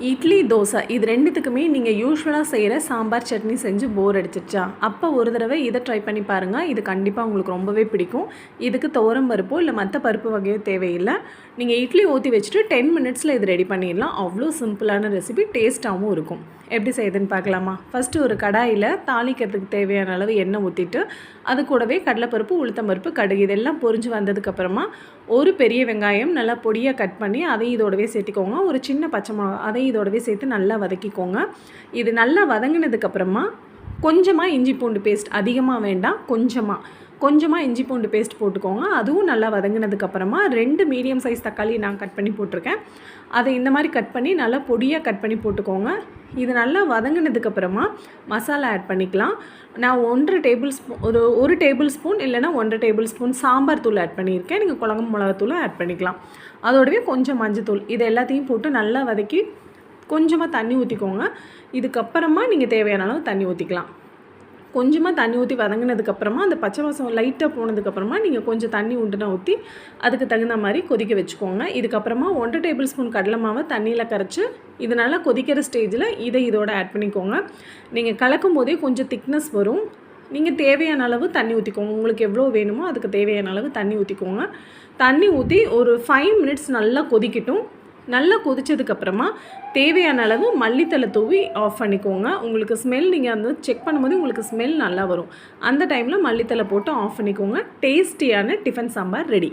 இட்லி, தோசை இது 2த்துக்குமே நீங்கள் யூசுவலாக செய்கிற சாம்பார் சட்னி செஞ்சு போர் அடிச்சிருச்சா? அப்போ ஒரு தடவை இதை ட்ரை பண்ணி பாருங்கள். இது கண்டிப்பாக உங்களுக்கு ரொம்பவே பிடிக்கும். இதுக்கு துவரம் பருப்போ இல்லை மற்ற பருப்பு வகையோ தேவையில்லை. நீங்கள் இட்லி ஊற்றி வச்சுட்டு 10 மினிட்ஸில் இது ரெடி பண்ணிடலாம். அவ்வளோ சிம்பிளான ரெசிபி, டேஸ்ட்டாகவும் இருக்கும். எப்படி செய்யுதுன்னு பார்க்கலாமா? ஃபஸ்ட்டு ஒரு கடாயில் தாளிக்கிறதுக்கு தேவையான அளவு எண்ணெய் ஊற்றிட்டு அது கூடவே கடலைப்பருப்பு, உளுத்தம்பருப்பு, கடுகு இதெல்லாம் பொரிஞ்சு வந்ததுக்கப்புறமா ஒரு பெரிய வெங்காயம் நல்லா பொடியாக கட் பண்ணி அதையும் இதோடவே சேர்த்திக்கோங்க. ஒரு சின்ன பச்சை மிளகா அதையும் இதோடவே சேர்த்து நல்லா வதக்கிக்கோங்க. இது நல்லா வதங்கினதுக்கப்புறமா கொஞ்சமாக இஞ்சி பூண்டு பேஸ்ட், அதிகமாக வேண்டாம், கொஞ்சமாக இஞ்சி பூண்டு பேஸ்ட் போட்டுக்கோங்க. அதுவும் நல்லா வதங்கினதுக்கப்புறமா 2 மீடியம் சைஸ் தக்காளி நான் கட் பண்ணி போட்டிருக்கேன். அதை இந்த மாதிரி கட் பண்ணி நல்லா பொடியாக கட் பண்ணி போட்டுக்கோங்க. இது நல்லா வதங்கினதுக்கப்புறமா மசாலா ஆட் பண்ணிக்கலாம். நான் 1 டேபிள் ஸ்பூன் ஒரு டேபிள் ஸ்பூன் இல்லைனா 1 டேபிள் ஸ்பூன் சாம்பார் தூள் ஆட் பண்ணியிருக்கேன். நீங்கள் குழம்பு மிளகாத்தூளும் ஆட் பண்ணிக்கலாம். அதோடவே கொஞ்சம் மஞ்சத்தூள், இது எல்லாத்தையும் போட்டு நல்லா வதக்கி கொஞ்சமாக தண்ணி ஊற்றிக்கோங்க. இதுக்கப்புறமா நீங்கள் தேவையான அளவு தண்ணி ஊற்றிக்கலாம். கொஞ்சமாக தண்ணி ஊற்றி வதங்கினதுக்கப்புறமா அந்த பச்சை வாசம் லைட்டாக போனதுக்கப்புறமா நீங்கள் கொஞ்சம் தண்ணி உண்டுனா ஊற்றி அதுக்கு தகுந்த மாதிரி கொதிக்க வச்சுக்கோங்க. இதுக்கப்புறமா 1 டேபிள் ஸ்பூன் கடலை மாவை தண்ணியில் கரைச்சி இது நல்லா கொதிக்கிற ஸ்டேஜில் இதோட ஆட் பண்ணிக்கோங்க. நீங்கள் கலக்கும் போதே கொஞ்சம் திக்னஸ் வரும். நீங்கள் தேவையான அளவு தண்ணி ஊற்றிக்கோங்க. உங்களுக்கு எவ்வளோ வேணுமோ அதுக்கு தேவையான அளவு தண்ணி ஊற்றிக்கோங்க. தண்ணி ஊற்றி ஒரு 5 மினிட்ஸ் நல்லா கொதிக்கட்டும். நல்லா கொதிச்சதுக்கப்புறமா தேவையான அளவு மல்லித்தலை தூவி ஆஃப் பண்ணிக்கோங்க. உங்களுக்கு ஸ்மெல் நீங்கள் அந்த செக் பண்ணும்போது உங்களுக்கு ஸ்மெல் நல்லா வரும். அந்த டைமில் மல்லித்தலை போட்டு ஆஃப் பண்ணிக்கோங்க. டேஸ்டியான டிஃபன் சாம்பார் ரெடி.